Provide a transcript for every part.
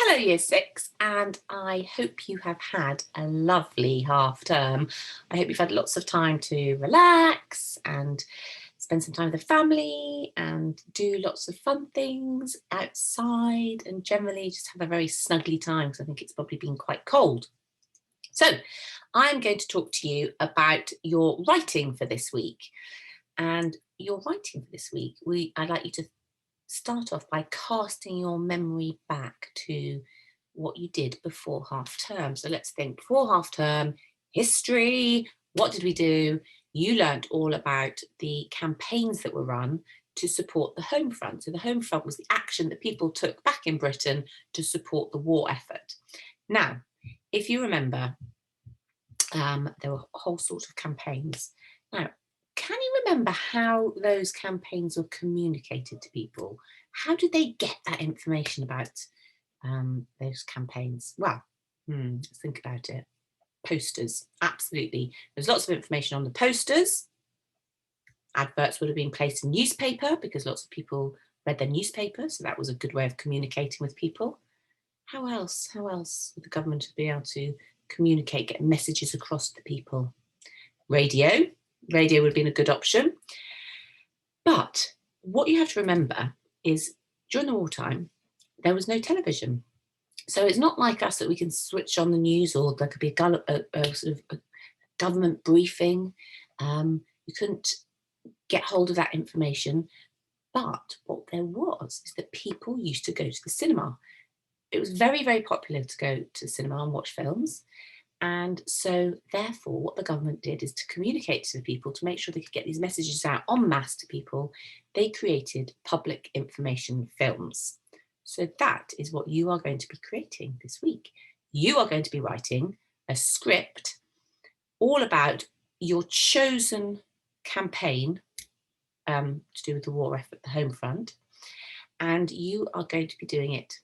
Hello, Year 6, and I hope you have had a lovely half term. I hope you've had lots of time to relax and spend some time with the family and do lots of fun things outside and generally just have a very snuggly time because I think it's probably been quite cold. So I'm going to talk to you about your writing for this week. And your writing for this week, I'd like you to start off by casting your memory back to what you did before half term. So let's think before half term, history, what did we do? You learnt all about the campaigns that were run to support the Home Front. So the Home Front was the action that people took back in Britain to support the war effort. Now, if you remember, there were a whole sort of campaigns. Now, can you remember how those campaigns were communicated to people? How did they get that information about those campaigns? Well, let's think about it. Posters, absolutely. There's lots of information on the posters. Adverts would have been placed in newspaper because lots of people read their newspaper, so that was a good way of communicating with people. How else would the government be able to communicate, get messages across to people? Radio would have been a good option. But what you have to remember is during the wartime, there was no television. So it's not like us that we can switch on the news or there could be a sort of a government briefing. You couldn't get hold of that information. But what there was is that people used to go to the cinema. It was very, very popular to go to the cinema and watch films. And so, therefore, what the government did is to communicate to the people to make sure they could get these messages out en masse to people. They created public information films. So that is what you are going to be creating this week. You are going to be writing a script all about your chosen campaign to do with the war effort at the Home Front. And you are going to be doing it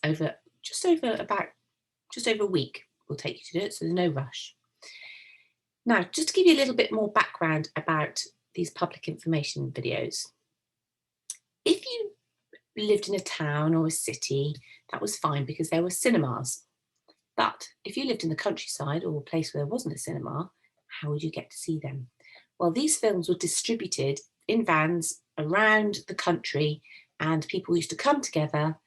over a week will take you to do it, so there's no rush. Now, just to give you a little bit more background about these public information videos. If you lived in a town or a city, that was fine because there were cinemas. But if you lived in the countryside or a place where there wasn't a cinema, how would you get to see them? Well, these films were distributed in vans around the country, and people used to come together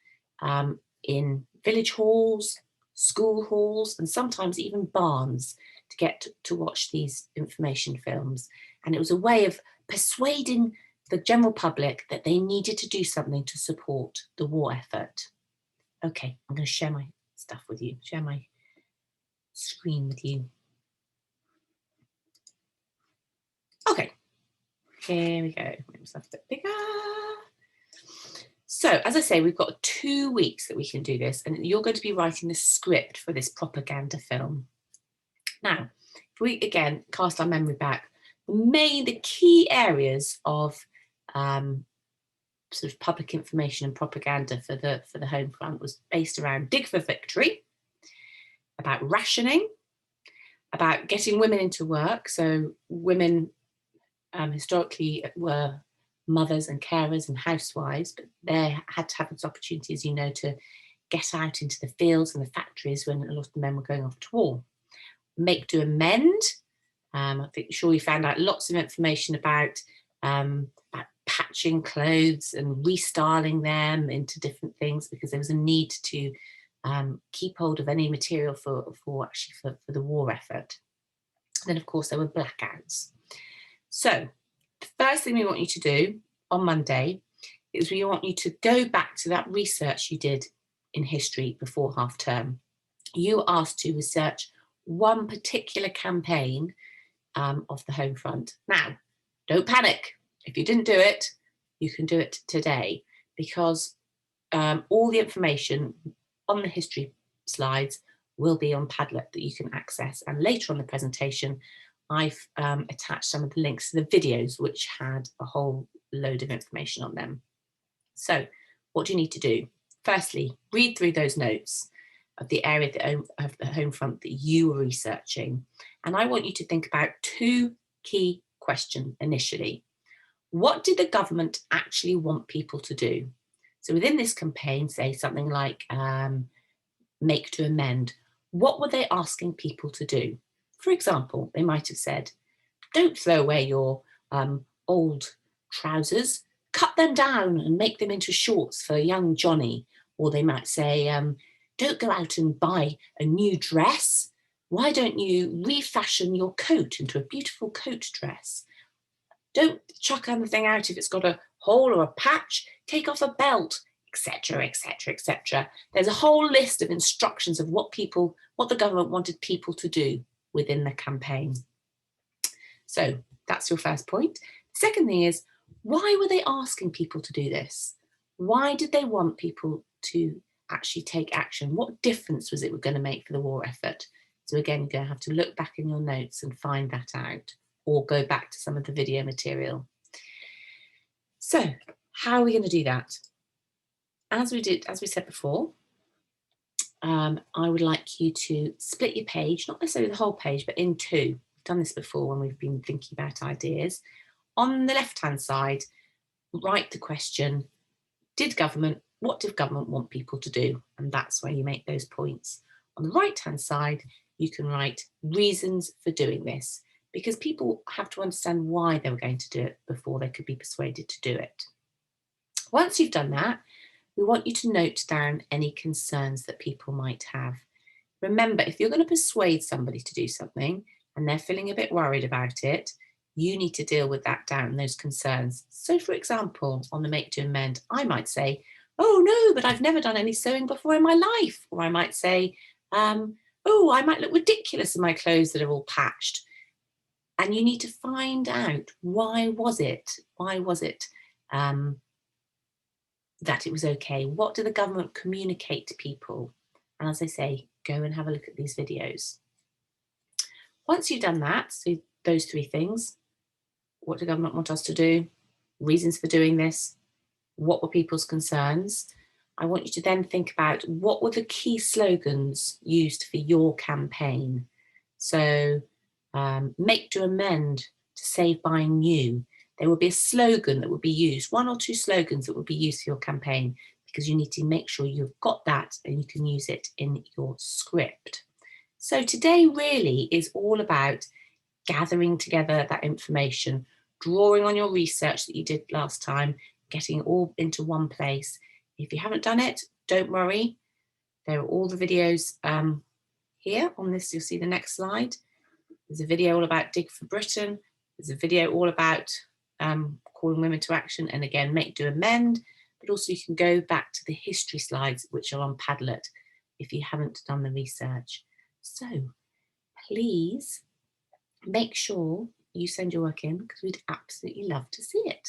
in village halls, school halls, and sometimes even barns to get to watch these information films. And it was a way of persuading the general public that they needed to do something to support the war effort. Okay, I'm going to share my stuff with you, share my screen with you. Okay, here we go. Make myself a bit bigger. So, as I say, we've got 2 weeks that we can do this, and you're going to be writing the script for this propaganda film. Now, if we again cast our memory back, the key areas of sort of public information and propaganda for the Home Front was based around Dig for Victory, about rationing, about getting women into work. So women historically were mothers and carers and housewives, but they had to have those opportunities, you know, to get out into the fields and the factories when a lot of the men were going off to war. Make, do, amend. I think sure you found out lots of information about patching clothes and restyling them into different things because there was a need to keep hold of any material for the war effort. And then, of course, there were blackouts. So the first thing we want you to do on Monday is we want you to go back to that research you did in history before half term. You were asked to research one particular campaign of the Home Front. Now, don't panic. If you didn't do it, you can do it today because all the information on the history slides will be on Padlet that you can access. And later on the presentation, I've attached some of the links to the videos which had a whole load of information on them. So what do you need to do? Firstly, read through those notes of the area of the Home Front that you were researching. And I want you to think about 2 key questions initially. What did the government actually want people to do? So within this campaign, say something like make to amend, what were they asking people to do? For example, they might have said, don't throw away your old trousers, cut them down and make them into shorts for young Johnny. Or they might say, don't go out and buy a new dress. Why don't you refashion your coat into a beautiful coat dress? Don't chuck anything out if it's got a hole or a patch. Take off a belt, etc., etc., etc. There's a whole list of instructions of what the government wanted people to do within the campaign. So that's your first point. The second thing is, why were they asking people to do this? Why did they want people to actually take action? What difference was it going to make for the war effort? So again, you're going to have to look back in your notes and find that out, or go back to some of the video material. So how are we going to do that? As we said before, I would like you to split your page, not necessarily the whole page, but in two. We've done this before when we've been thinking about ideas. On the left-hand side, write the question, what did government want people to do? And that's where you make those points. On the right-hand side, you can write reasons for doing this, because people have to understand why they were going to do it before they could be persuaded to do it. Once you've done that, we want you to note down any concerns that people might have. Remember, if you're going to persuade somebody to do something and they're feeling a bit worried about it, you need to deal with that down, those concerns. So for example, on the make to amend, I might say, oh no, but I've never done any sewing before in my life. Or I might say, oh, I might look ridiculous in my clothes that are all patched. And you need to find out, why was it that it was okay? What did the government communicate to people? And as I say, go and have a look at these videos. Once you've done that, so those three things, what did government want us to do? Reasons for doing this? What were people's concerns? I want you to then think about, what were the key slogans used for your campaign? So make to amend, to save buying new. There will be a slogan that will be used, one or two slogans that will be used for your campaign, because you need to make sure you've got that and you can use it in your script. So today really is all about gathering together that information, drawing on your research that you did last time, getting it all into one place. If you haven't done it, don't worry. There are all the videos here on this. You'll see the next slide. There's a video all about Dig for Britain. There's a video all about calling women to action, and again, make, do, amend. But also you can go back to the history slides, which are on Padlet, if you haven't done the research. So please make sure you send your work in, because we'd absolutely love to see it.